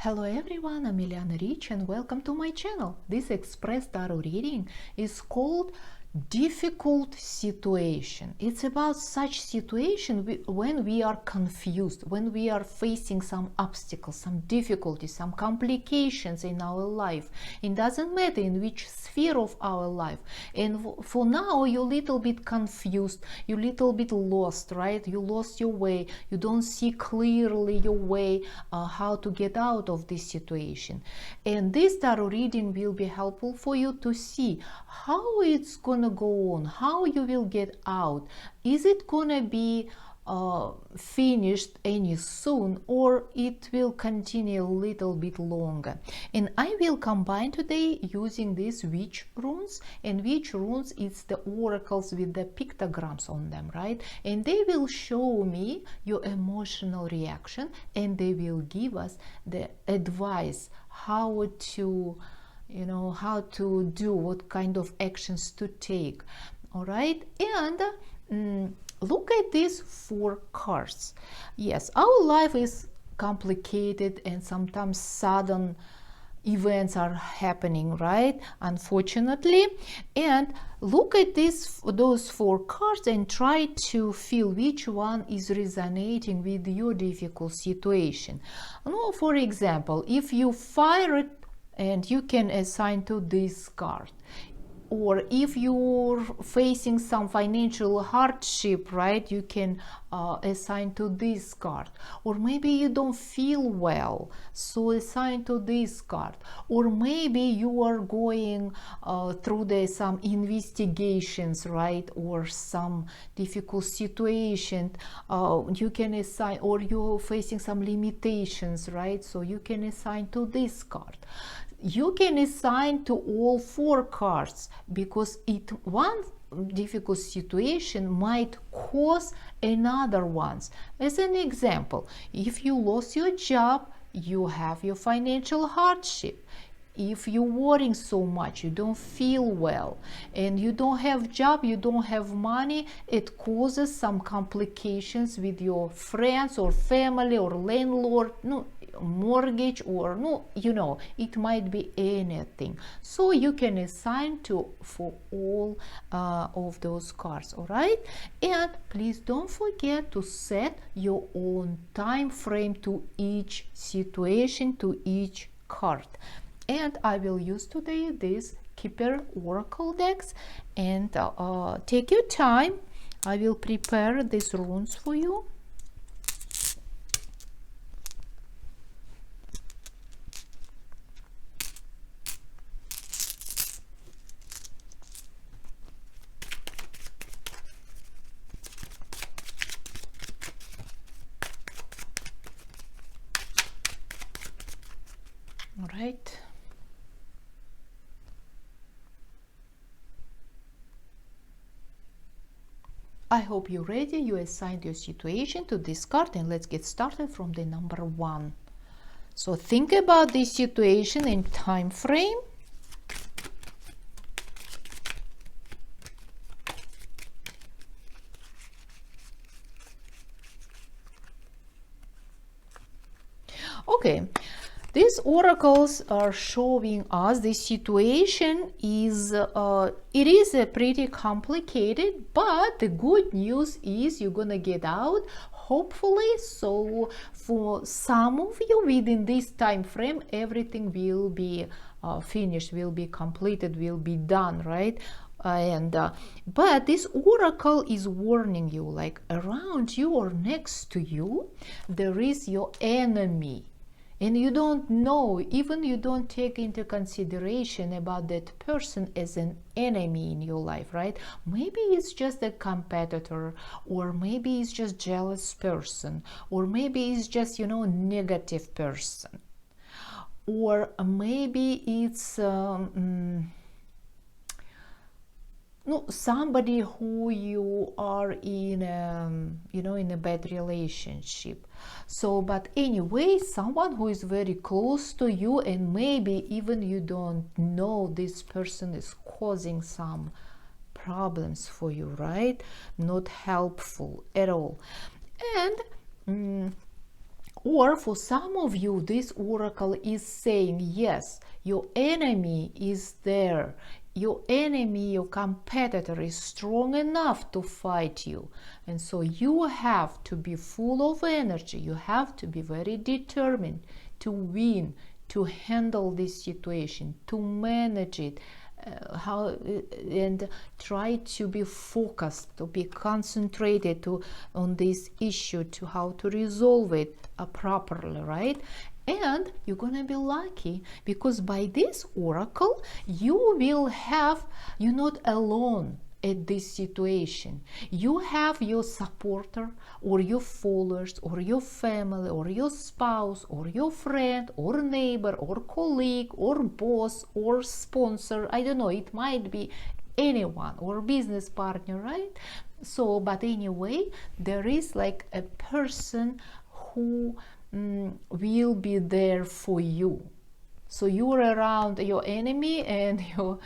Hello everyone, I'm Iliana Rich and welcome to my channel. This Express Tarot reading is called Difficult Situation. It's about such situation when we are confused, when we are facing some obstacles, some difficulties, some complications in our life. It doesn't matter in which sphere of our life. And for now, you're a little bit confused, you're a little bit lost, right? You lost your way, you don't see clearly your way, how to get out of this situation. And this tarot reading will be helpful for you to see how it's gonna go on, how you will get out. Is it gonna be finished any soon, or it will continue a little bit longer? And I will combine today using these witch runes, and witch runes is the oracles with the pictograms on them, right? And they will show me your emotional reaction, and they will give us the advice how to how to do, what kind of actions to take. All right, and look at these 4 cards. Yes, our life is complicated and sometimes sudden events are happening, right? Unfortunately. And look at those 4 cards and try to feel which one is resonating with your difficult situation. Now, for example, if you fire it, and you can assign to this card. Or if you're facing some financial hardship, right, you can assign to this card. Or maybe you don't feel well, so assign to this card. Or maybe you are going through some investigations, right, or some difficult situation, you can assign, or you're facing some limitations, right, so you can assign to this card. You can assign to all 4 cards, because one difficult situation might cause another ones. As an example, if you lost your job, you have your financial hardship. If you're worrying so much, you don't feel well, and you don't have job, you don't have money, it causes some complications with your friends or family or landlord, mortgage, or it might be anything. So you can assign for all of those cards. All right, and please don't forget to set your own time frame to each situation, to each card. And I will use today this Keeper Oracle decks, and take your time. I will prepare these runes for you. All right. I hope you're ready. You assigned your situation to this card, and let's get started from the number 1. So think about this situation in time frame. Okay. These oracles are showing us the situation is it is a pretty complicated, but the good news is you're gonna get out, hopefully. So for some of you, within this time frame, everything will be finished, will be completed, will be done, right? But this oracle is warning you, like around you or next to you, there is your enemy. And you don't know, even you don't take into consideration about that person as an enemy in your life, right? Maybe it's just a competitor, or maybe it's just jealous person, or maybe it's just, negative person. Or maybe it's somebody who you are in in a bad relationship. So, but anyway, someone who is very close to you, and maybe even you don't know this person is causing some problems for you, right? Not helpful at all. And Or for some of you, this oracle is saying, yes, your enemy is there. Your enemy, your competitor is strong enough to fight you. And so you have to be full of energy. You have to be very determined to win, to handle this situation, to manage it, and try to be focused, to be concentrated on this issue, to how to resolve it properly, right? And you're gonna be lucky, because by this oracle you're not alone at this situation. You have your supporter, or your followers, or your family, or your spouse, or your friend, or neighbor, or colleague, or boss, or sponsor. I don't know, it might be anyone, or business partner, right? So, but anyway, there is like a person who will be there for you. So you're around your enemy and your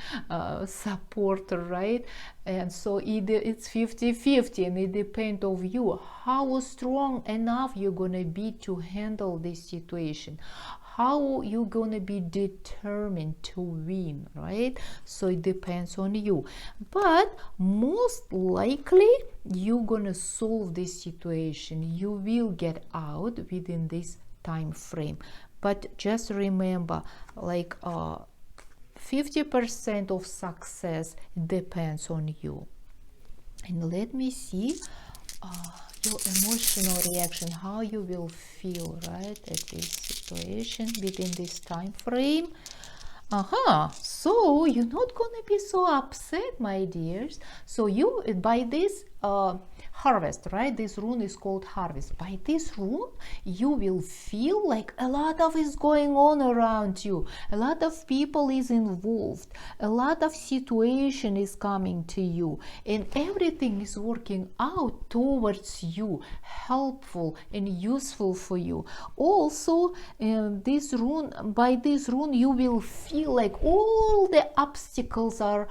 supporter, right? And so it's 50-50, and it depends on you how strong enough you're gonna be to handle this situation, how you're gonna be determined to win, right? So it depends on you, but most likely you're gonna solve this situation. You will get out within this time frame. But just remember, like 50% of success depends on you. And let me see your emotional reaction, how you will feel, right, at this situation within this time frame. So you're not gonna be so upset, my dears. So you, by this harvest, right, this rune is called harvest. By this rune you will feel like a lot of is going on around you, a lot of people is involved, a lot of situation is coming to you, and everything is working out towards you, helpful and useful for you. Also, this rune, by this rune you will feel like all the obstacles are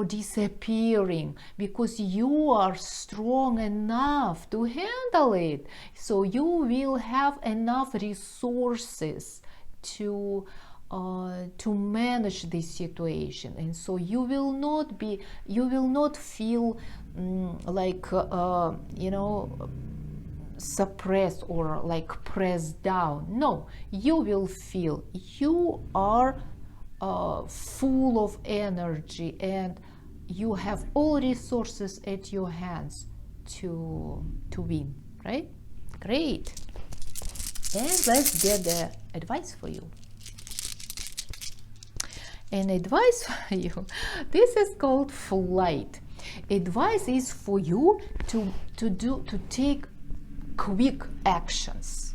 disappearing, because you are strong enough to handle it. So you will have enough resources to manage this situation, and so you will not feel suppressed or like pressed down. No, you will feel you are full of energy, and you have all resources at your hands to win, right? Great. And let's get the advice for you. And advice for you, this is called flight. Advice is for you to take quick actions.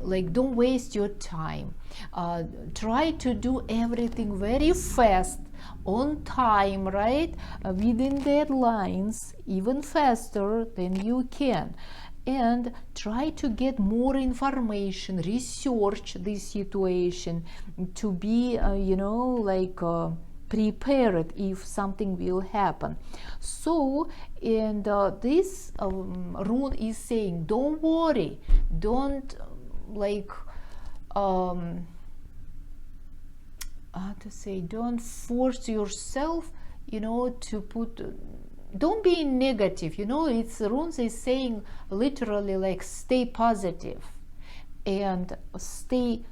Like, don't waste your time. Try to do everything very fast, on time, right? Within deadlines, even faster than you can. And try to get more information, research this situation, to be, prepared if something will happen. So, and this rune is saying, don't worry, don't don't force yourself, to put, don't be negative, it's runes is saying literally like stay positive and stay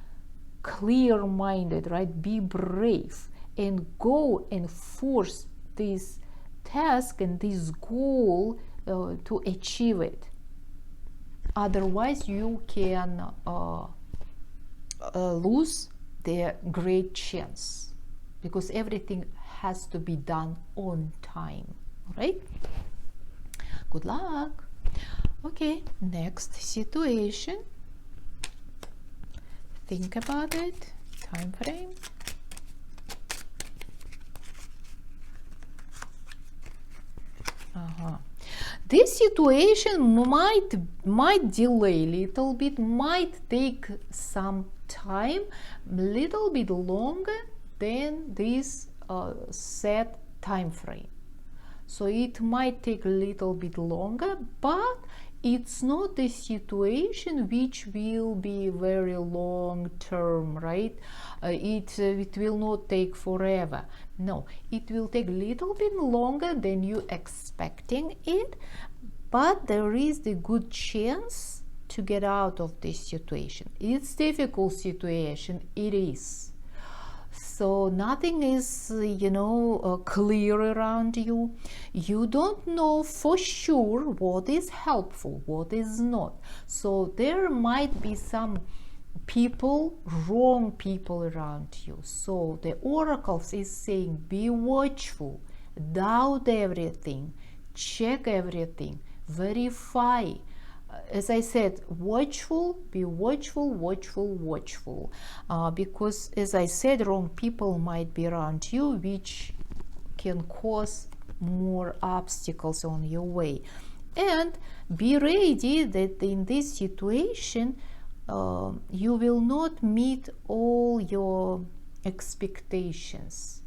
clear-minded, right? Be brave and go and force this task and this goal to achieve it. Otherwise you can lose the great chance, because everything has to be done on time, right? Good luck. Okay, next situation. Think about it. Time frame. This situation might delay a little bit, might take some time, little bit longer than this set time frame. So it might take a little bit longer, but it's not a situation which will be very long term, right? It will not take forever. No, it will take a little bit longer than you expecting it, but there is the good chance to get out of this situation. It's difficult situation, it is. So nothing is, clear around you. You don't know for sure what is helpful, what is not. So there might be some people, wrong people around you. So the oracles is saying, be watchful, doubt everything, check everything, verify. As I said, watchful, be watchful, watchful, because as I said, wrong people might be around you, which can cause more obstacles on your way. And be ready that in this situation you will not meet all your expectations,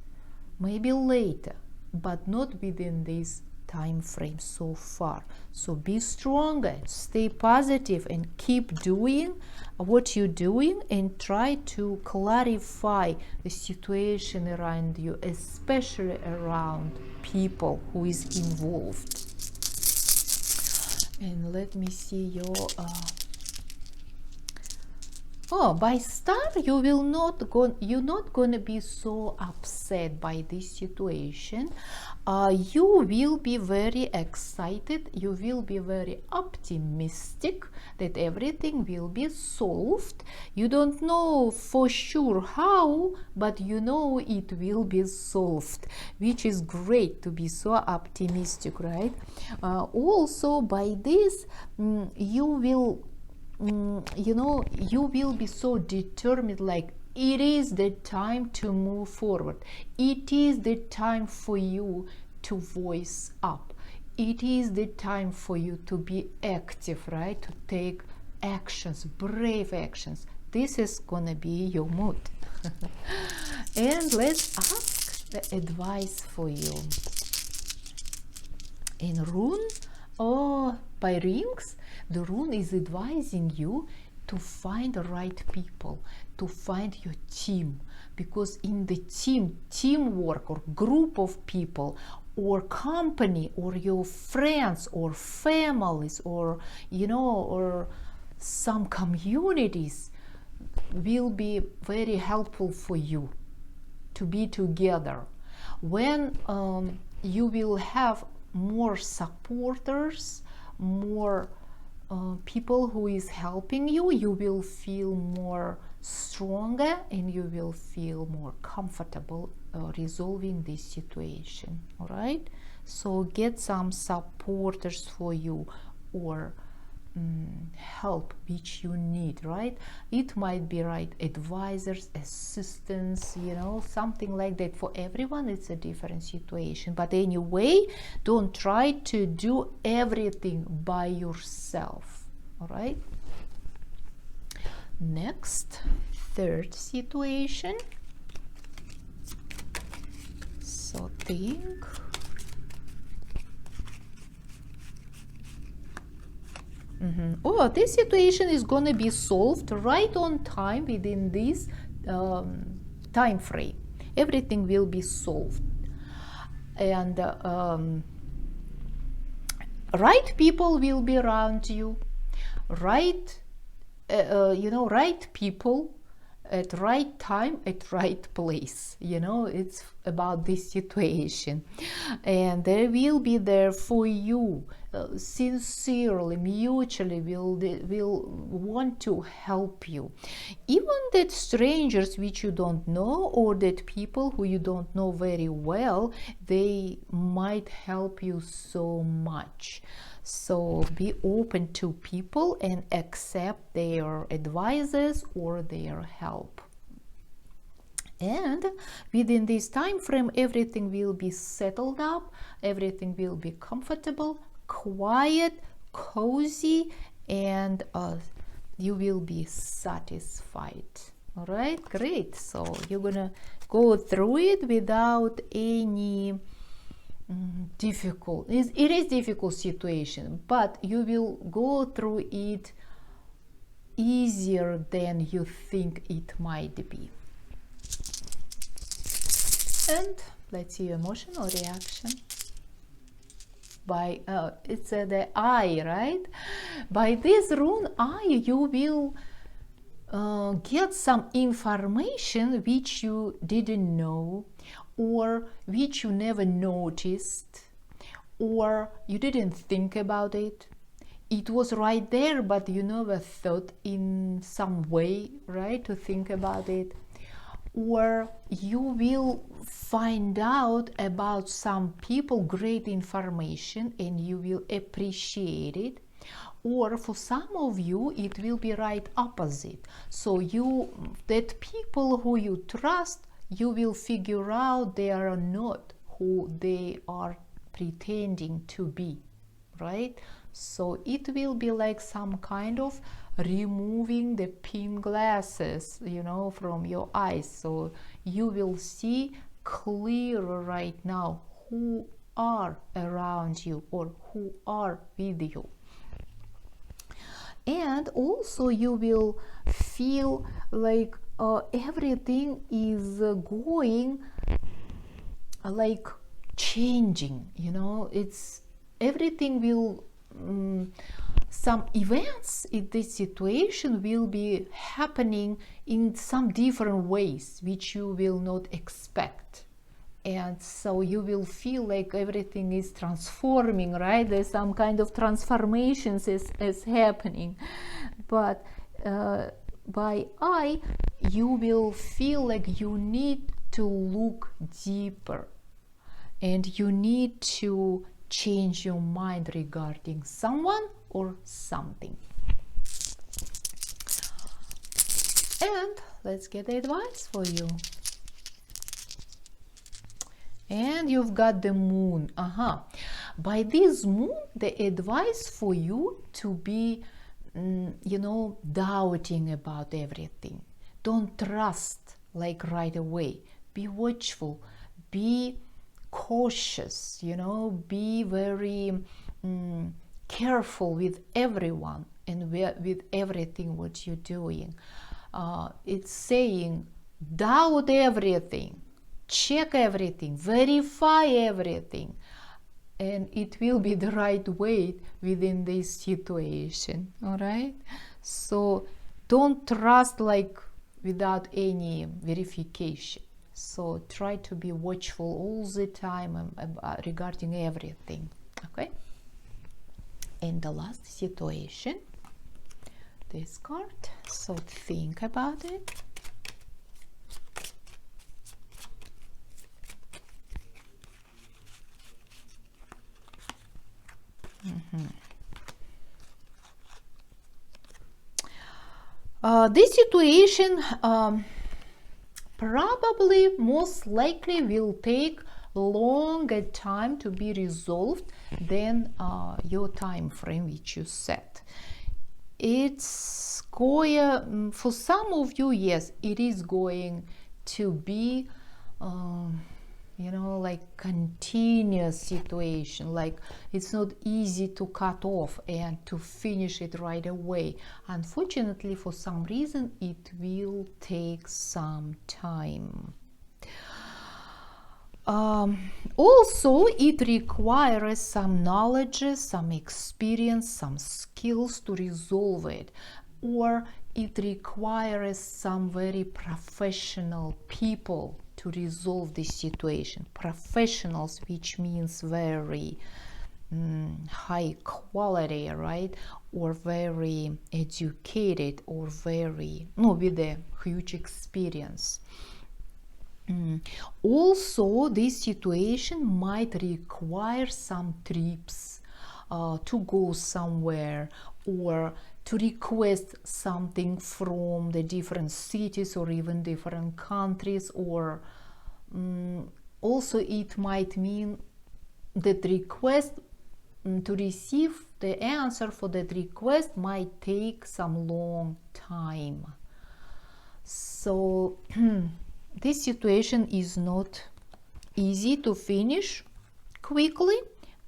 maybe later, but not within this time frame so far. So be stronger, stay positive, and keep doing what you're doing, and try to clarify the situation around you, especially around people who is involved. And let me see your by star, you're not going to be so upset by this situation. You will be very excited, you will be very optimistic that everything will be solved. You don't know for sure how, but you know it will be solved, which is great to be so optimistic, right? Also by this, you will be so determined, like it is the time to move forward. It is the time for you to voice up. It is the time for you to be active, right? To take actions, brave actions. This is gonna be your mood. And let's ask the advice for you. In rune or by rings, the rune is advising you to find the right people, to find your team, because in the teamwork or group of people or company or your friends or families or or some communities will be very helpful for you to be together. When you will have more supporters, more people who is helping you, you will feel more stronger and you will feel more comfortable resolving this situation. All right, so get some supporters for you, or help which you need, right? It might be right advisors, assistants, something like that. For everyone it's a different situation, but anyway, don't try to do everything by yourself. All right, next, third situation. So think. Oh, this situation is going to be solved right on time within this time frame. Everything will be solved, and right people will be around you, right? Right people at right time at right place. It's about this situation, and they will be there for you, sincerely, mutually will want to help you. Even that strangers which you don't know, or that people who you don't know very well, they might help you so much. So be open to people and accept their advices or their help. And within this time frame, everything will be settled up, everything will be comfortable, quiet, cozy, and you will be satisfied. All right, great. So you're gonna go through it without any difficult. It is difficult situation, but you will go through it easier than you think it might be. And let's see emotional reaction. By it's the eye, right? By this rune eye, you will get some information which you didn't know, or which you never noticed, or you didn't think about it. It was right there, but you never thought in some way, right, to think about it. Or you will find out about some people great information and you will appreciate it. Or for some of you it will be right opposite. So that people who you trust, you will figure out they are not who they are pretending to be, right? So it will be like some kind of removing the pin glasses, you know, from your eyes. So you will see clearer right now who are around you or who are with you. And also you will feel like everything is going like changing, you know, it's everything will some events in this situation will be happening in some different ways which you will not expect, and so you will feel like everything is transforming, right? There's some kind of transformations is happening, but by eye you will feel like you need to look deeper and you need to change your mind regarding someone or something. And let's get the advice for you. And you've got the moon. By this moon, the advice for you to be, you know, doubting about everything. Don't trust like right away. Be watchful. Be cautious, you know, be very careful with everyone and with everything what you're doing. It's saying doubt everything, check everything, verify everything, and it will be the right way within this situation. All right, so don't trust like without any verification. So try to be watchful all the time regarding everything. Okay. And the last situation, this card. So think about it. This situation probably most likely will take longer time to be resolved than your time frame which you set. It's going, for some of you, yes, it is going to be you know, like continuous situation, like it's not easy to cut off and to finish it right away. Unfortunately, for some reason it will take some time. Also, it requires some knowledge, some experience, some skills to resolve it, or it requires some very professional people to resolve this situation. Professionals, which means very high quality, right? Or very educated, or very, no, with a huge experience. Also, this situation might require some trips to go somewhere, or to request something from the different cities or even different countries, or also it might mean that request to receive the answer for that request might take some long time. So this situation is not easy to finish quickly,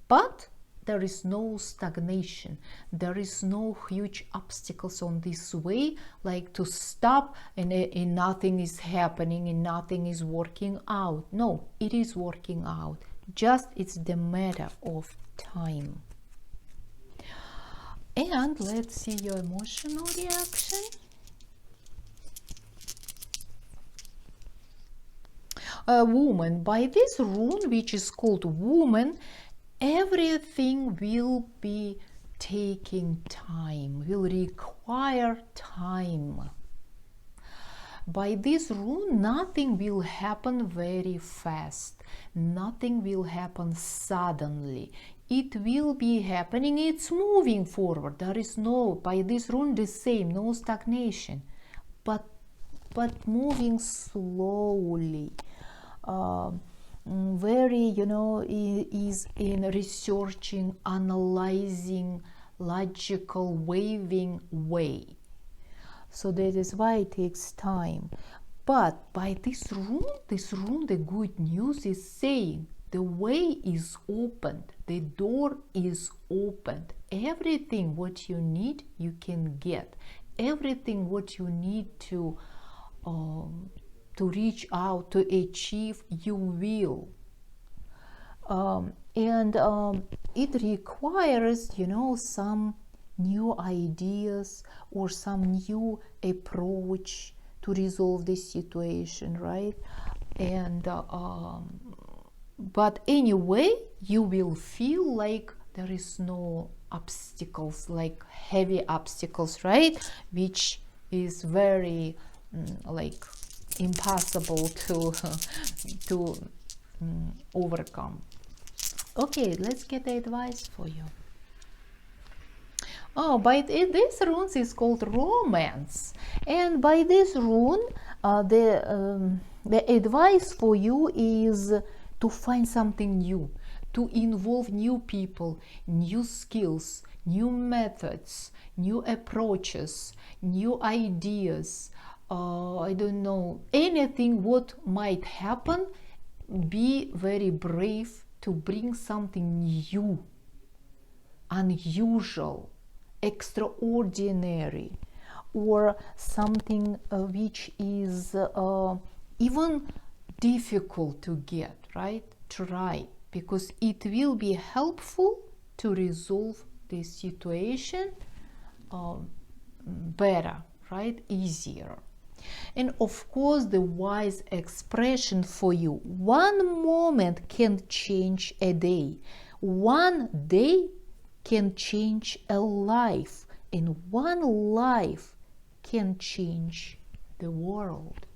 but there is no stagnation. There is no huge obstacles on this way, like to stop and nothing is happening and nothing is working out. No, it is working out. Just it's the matter of time. And let's see your emotional reaction. A woman. By this rune, which is called woman, everything will be taking time, will require time. By this rune, nothing will happen very fast. Nothing will happen suddenly. It will be happening, it's moving forward. There is no, by this rune, the same, no stagnation, but moving slowly. Very, is in researching, analyzing, logical, waving way. So that is why it takes time. But by this rune, the good news is saying the way is opened, the door is opened. Everything what you need, you can get. Everything what you need to reach out, to achieve, you will. It requires, some new ideas or some new approach to resolve this situation, right? And but anyway, you will feel like there is no obstacles, like heavy obstacles, right? Which is very like impossible to overcome. Okay, let's get the advice for you. Oh, by this rune is called romance, and by this rune, the advice for you is to find something new, to involve new people, new skills, new methods, new approaches, new ideas. I don't know, anything what might happen. Be very brave to bring something new, unusual, extraordinary, or something which is even difficult to get, right? Try, because it will be helpful to resolve this situation better, right? Easier. And of course, the wise expression for you: one moment can change a day, one day can change a life, and one life can change the world.